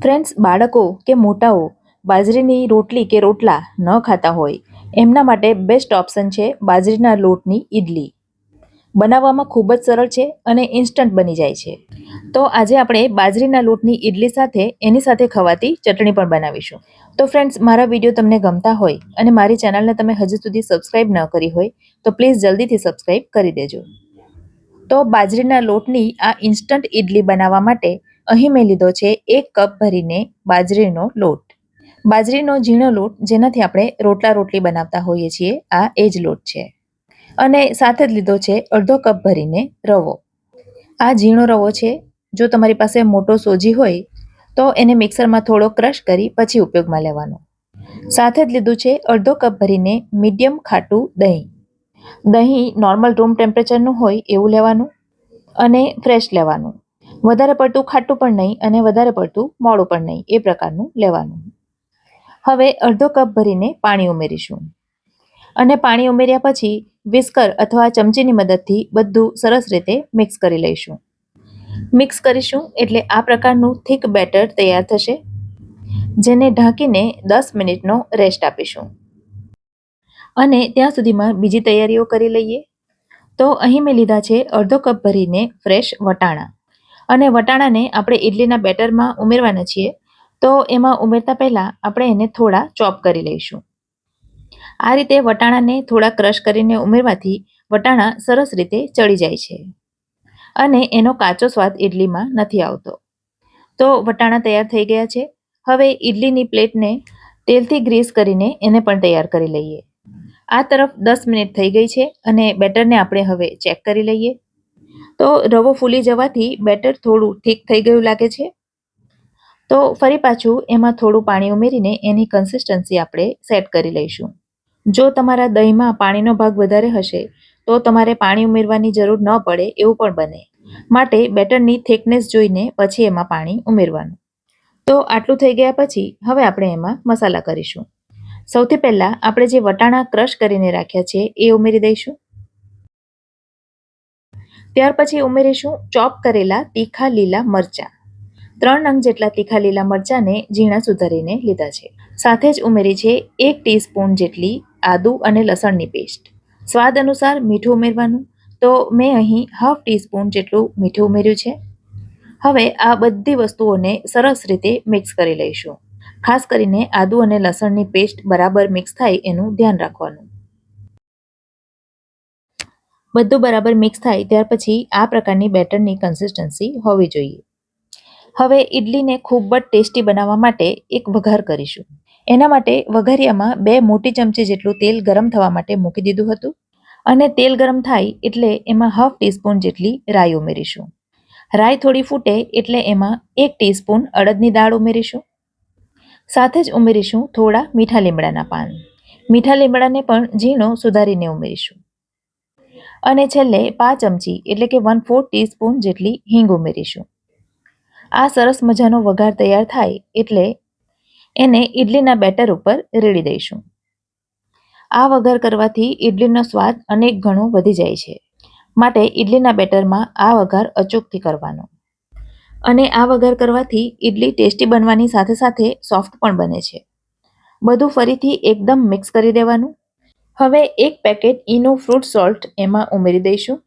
Friends, બાળકો કે મોટાઓ બાજરીની રોટલી કે રોટલા ન ખાતા હોય એમના માટે બેસ્ટ ઓપ્શન છે બાજરીના લોટની ઈડલી. બનાવવામાં ખૂબ જ સરળ છે અને ઇન્સ્ટન્ટ બની જાય છે. તો આજે આપણે બાજરીના લોટની ઈડલી સાથે એની સાથે ખવાતી ચટણી પણ બનાવીશું. તો ફ્રેન્ડ્સ, મારા વિડીયો તમને ગમતા હોય અને મારી ચેનલને તમે હજી સુધી સબસ્ક્રાઇબ ન કરી હોય તો પ્લીઝ જલ્દીથી સબસ્ક્રાઇબ કરી દેજો. તો બાજરીના લોટની આ ઇન્સ્ટન્ટ ઈડલી બનાવવા માટે અહીં મેં લીધો છે 1 કપ ભરીને બાજરીનો લોટ. બાજરીનો ઝીણો લોટ જેનાથી આપણે રોટલા રોટલી બનાવતા હોઈએ છીએ, આ એ જ લોટ છે. અને સાથે જ લીધો છે અડધો કપ ભરીને રવો. આ ઝીણો રવો છે. જો તમારી પાસે મોટો સોજી હોય તો એને મિક્સરમાં થોડો ક્રશ કરી પછી ઉપયોગમાં લેવાનો. સાથે જ લીધું છે અડધો કપ ભરીને મીડિયમ ખાટું દહીં. દહીં નોર્મલ રૂમ ટેમ્પરેચરનું હોય એવું લેવાનું અને ફ્રેશ લેવાનું. વધારે પડતું ખાટું પણ નહીં અને વધારે પડતું મોડું પણ નહીં, એ પ્રકારનું લેવાનું. હવે અડધો કપ ભરીને પાણી ઉમેરીશું અને પાણી ઉમેર્યા પછી વિસ્કર અથવા ચમચીની મદદથી બધું સરસ રીતે મિક્સ કરી લઈશું. મિક્સ કરીશું એટલે આ પ્રકારનું થીક બેટર તૈયાર થશે, જેને ઢાંકીને 10 મિનિટનો રેસ્ટ આપીશું. અને ત્યાં સુધીમાં બીજી તૈયારીઓ કરી લઈએ. તો અહીં મેં લીધા છે અડધો કપ ભરીને ફ્રેશ વટાણા. અને વટાણાને આપણે ઇડલીના બેટરમાં ઉમેરવાના છીએ, તો એમાં ઉમેરતા પહેલાં આપણે એને થોડા ચોપ કરી લઈશું. આ રીતે વટાણાને થોડા ક્રશ કરીને ઉમેરવાથી વટાણા સરસ રીતે ચડી જાય છે અને એનો કાચો સ્વાદ ઇડલીમાં નથી આવતો. તો વટાણા તૈયાર થઈ ગયા છે. હવે ઇડલીની પ્લેટને તેલથી ગ્રીસ કરીને એને પણ તૈયાર કરી લઈએ. આ તરફ 10 મિનિટ થઈ ગઈ છે અને બેટરને આપણે હવે ચેક કરી લઈએ. તો રવો ફૂલી જવાથી બેટર થોડું થીક થઈ ગયું લાગે છે. તો ફરી પાછું એમાં થોડું પાણી ઉમેરીને એની કન્સિસ્ટન્સી આપણે સેટ કરી લઈશું. જો તમારા દહીંમાં પાણીનો ભાગ વધારે હશે તો તમારે પાણી ઉમેરવાની જરૂર ન પડે એવું પણ બને. માટે બેટરની થિકનેસ જોઈને પછી એમાં પાણી ઉમેરવાનું. તો આટલું થઈ ગયા પછી હવે આપણે એમાં મસાલા કરીશું. સૌથી પહેલાં આપણે જે વટાણા ક્રશ કરીને રાખ્યા છે એ ઉમેરી દઈશું. ત્યાર પછી ઉમેરીશું ચોપ કરેલા તીખા લીલા મરચાં. 3 નંગ જેટલા તીખા લીલા મરચાંને ઝીણા સુધારીને લીધા છે. સાથે જ ઉમેરી છે 1 ટીસ્પૂન જેટલી આદુ અને લસણની પેસ્ટ. સ્વાદ અનુસાર મીઠું ઉમેરવાનું. તો મેં અહીં હાફ ટીસ્પૂન જેટલું મીઠું ઉમેર્યું છે. હવે આ બધી વસ્તુઓને સરસ રીતે મિક્સ કરી લઈશું. ખાસ કરીને આદુ અને લસણની પેસ્ટ બરાબર મિક્સ થાય એનું ધ્યાન રાખવાનું. બધું બરાબર મિક્સ થાય ત્યાર પછી આ પ્રકારની બેટરની કન્સિસ્ટન્સી હોવી જોઈએ. હવે ઇડલીને ખૂબ જ ટેસ્ટી બનાવવા માટે એક વઘાર કરીશું. એના માટે વઘારિયામાં 2 મોટી ચમચી જેટલું તેલ ગરમ થવા માટે મૂકી દીધું હતું અને તેલ ગરમ થાય એટલે એમાં હાફ ટીસ્પૂન જેટલી રાઈ ઉમેરીશું. રાઈ થોડી ફૂટે એટલે એમાં 1 ટીસ્પૂન અડદની દાળ ઉમેરીશું. સાથે જ ઉમેરીશું થોડા મીઠા લીમડાના પાન. મીઠા લીમડાને પણ ઝીણો સુધારીને ઉમેરીશું. અને છેલ્લે 5 ચમચી એટલે કે 1/4 ટીસ્પૂન જેટલી હિંગ ઉમેરીશું. આ સરસ મજાનો વઘાર તૈયાર થાય એટલે એને ઇડલીના બેટર ઉપર રેડી દઈશું. આ વઘાર કરવાથી ઇડલીનો સ્વાદ અનેક ગણો વધી જાય છે. માટે ઇડલીના બેટરમાં આ વઘાર અચૂકથી કરવાનો. અને આ વઘાર કરવાથી ઇડલી ટેસ્ટી બનવાની સાથે સાથે સોફ્ટ પણ બને છે. બધું ફરીથી એકદમ મિક્સ કરી દેવાનું. હવે 1 પેકેટ ઈનો ફ્રૂટ સોલ્ટ એમાં ઉમેરી દઈશું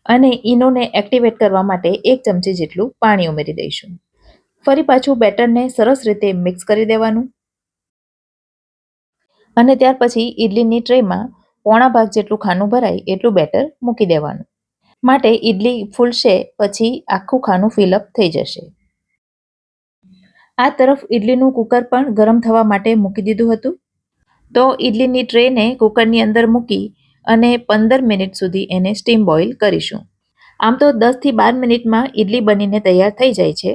અને ઈનોને એક્ટિવેટ કરવા માટે 1 ચમચી જેટલું પાણી ઉમેરી દઈશું. ફરી પાછું બેટરને સરસ રીતે મિક્સ કરી દેવાનું અને ત્યાર પછી ઇડલીની ટ્રેમાં પોણા ભાગ જેટલું ખાનું ભરાય એટલું બેટર મૂકી દેવાનું. માટે ઇડલી ફૂલશે પછી આખું ખાનું ફિલઅપ થઈ જશે. આ તરફ ઇડલીનું કુકર પણ ગરમ થવા માટે મૂકી દીધું હતું. તો ઇડલીની ટ્રેને કુકરની અંદર મૂકી અને 15 મિનિટ સુધી એને સ્ટીમ બોઇલ કરીશું. આમ તો 10 થી 12 મિનિટમાં ઇડલી બનીને તૈયાર થઈ જાય છે,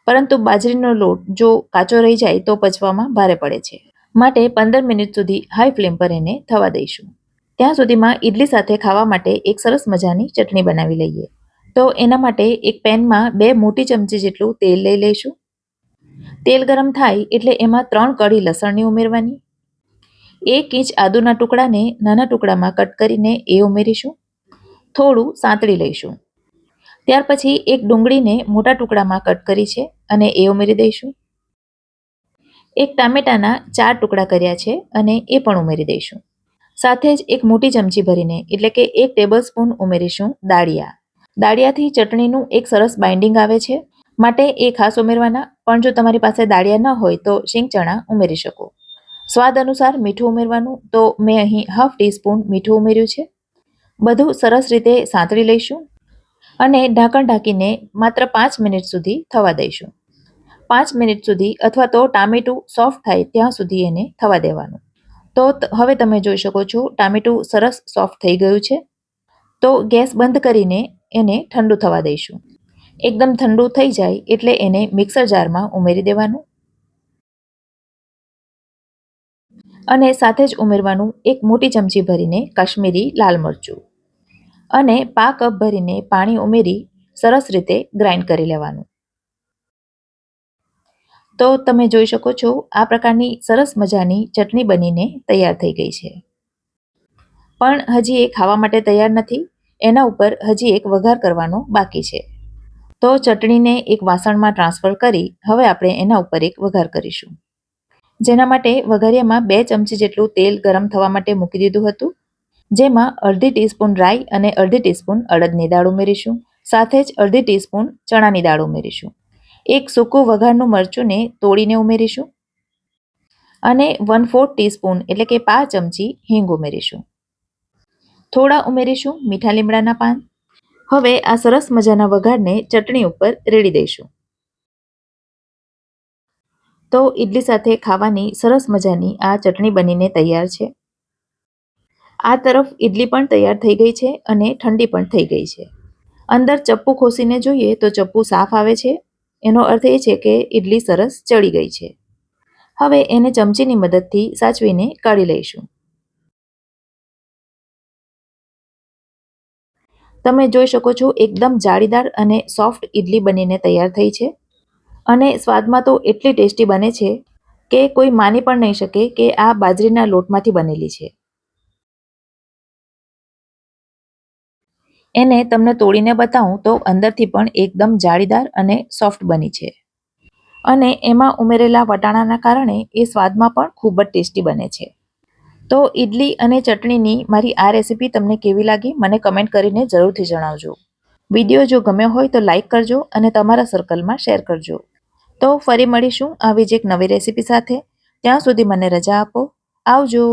પરંતુ બાજરીનો લોટ જો કાચો રહી જાય તો પચવામાં ભારે પડે છે. માટે 15 મિનિટ સુધી હાઈ ફ્લેમ પર એને થવા દઈશું. ત્યાં સુધીમાં ઇડલી સાથે ખાવા માટે એક સરસ મજાની ચટણી બનાવી લઈએ. તો એના માટે એક પેનમાં 2 મોટી ચમચી જેટલું તેલ લઈ લઈશું. તેલ ગરમ થાય એટલે એમાં 3 કળી લસણની ઉમેરવાની. 1 ઇંચ આદુના ટુકડાને નાના ટુકડામાં કટ કરીને એ ઉમેરીશું. થોડું સાંતળી લઈશું. ત્યાર પછી એક ડુંગળીને મોટા ટુકડામાં કટ કરી છે અને એ ઉમેરી દઈશું. એક ટામેટાના 4 ટુકડા કર્યા છે અને એ પણ ઉમેરી દઈશું. સાથે જ એક મોટી ચમચી ભરીને એટલે કે 1 ટેબલસ્પૂન ઉમેરીશું દાળિયા. દાળિયાથી ચટણીનું એક સરસ બાઇન્ડિંગ આવે છે, માટે એ ખાસ ઉમેરવાના, પણ જો તમારી પાસે દાળિયા ન હોય તો શીંગ ચણા ઉમેરી શકો. સ્વાદ અનુસાર મીઠું ઉમેરવાનું, તો મેં અહીં હાફ ટીસ્પૂન મીઠું ઉમેર્યું છે. બધું સરસ રીતે સાંતળી લઈશું અને ઢાંકણ ઢાંકીને માત્ર 5 મિનિટ સુધી થવા દઈશું. 5 મિનિટ સુધી અથવા તો ટામેટું સોફ્ટ થાય ત્યાં સુધી એને થવા દેવાનું. તો હવે તમે જોઈ શકો છો ટામેટું સરસ સોફ્ટ થઈ ગયું છે. તો ગેસ બંધ કરીને એને ઠંડુ થવા દઈશું. એકદમ ઠંડુ થઈ જાય એટલે એને મિક્સર જારમાં ઉમેરી દેવાનું અને સાથે જ ઉમેરવાનું એક મોટી ચમચી ભરીને કાશ્મીરી લાલ મરચું અને પા કપ ભરીને પાણી ઉમેરી સરસ રીતે ગ્રાઇન્ડ કરી લેવાનું. તો તમે જોઈ શકો છો આ પ્રકારની સરસ મજાની ચટણી બનીને તૈયાર થઈ ગઈ છે. પણ હજી એ ખાવા માટે તૈયાર નથી, એના ઉપર હજી એક વઘાર કરવાનો બાકી છે. તો ચટણીને એક વાસણમાં ટ્રાન્સફર કરી હવે આપણે એના ઉપર એક વઘાર કરીશું. જેના માટે વઘારિયામાં 2 ચમચી જેટલું તેલ ગરમ થવા માટે મૂકી દીધું હતું. જેમાં અડધી ટીસ્પૂન રાઈ અને અડધી ટીસ્પૂન અડદની દાળ ઉમેરીશું. સાથે જ અડધી ટીસ્પૂન ચણાની દાળ ઉમેરીશું. એક સૂકું વઘારનું મરચુંને તોડીને ઉમેરીશું અને 1/4 ટીસ્પૂન એટલે કે 5 ચમચી હિંગ ઉમેરીશું. થોડા ઉમેરીશું મીઠા લીમડાના પાન. હવે આ સરસ મજાના વઘારને ચટણી ઉપર રેડી દઈશું. તો ઇડલી સાથે ખાવાની સરસ મજાની આ ચટણી બનીને તૈયાર છે. આ તરફ ઇડલી પણ તૈયાર થઈ ગઈ છે અને ઠંડી પણ થઈ ગઈ છે. અંદર ચપ્પુ ખોસીને જોઈએ તો ચપ્પુ સાફ આવે છે. એનો અર્થ એ છે કે ઇડલી સરસ ચડી ગઈ છે. હવે એને ચમચીની મદદથી સાચવીને કાઢી લઈશું. તમે જોઈ શકો છો એકદમ જાળીદાર અને સોફ્ટ ઇડલી બનીને તૈયાર થઈ છે અને સ્વાદમાં તો એટલી ટેસ્ટી બને છે કે કોઈ માની પણ નહીં શકે કે આ બાજરીના લોટમાંથી બનેલી છે. એને તમને તોડીને બતાવું તો અંદરથી પણ એકદમ જાળીદાર અને સોફ્ટ બની છે અને એમાં ઉમેરેલા વટાણાના કારણે એ સ્વાદમાં પણ ખૂબ જ ટેસ્ટી બને છે. તો ઇડલી અને ચટણીની મારી આ રેસીપી તમને કેવી લાગી મને કમેન્ટ કરીને જરૂરથી જણાવજો. વિડીયો જો ગમ્યો હોય તો લાઈક કરજો અને તમારા સર્કલમાં શેર કરજો. તો ફરી મળીશું આવી જ એક નવી રેસીપી સાથે. ત્યાં સુધી મને રજા આપો. આવજો.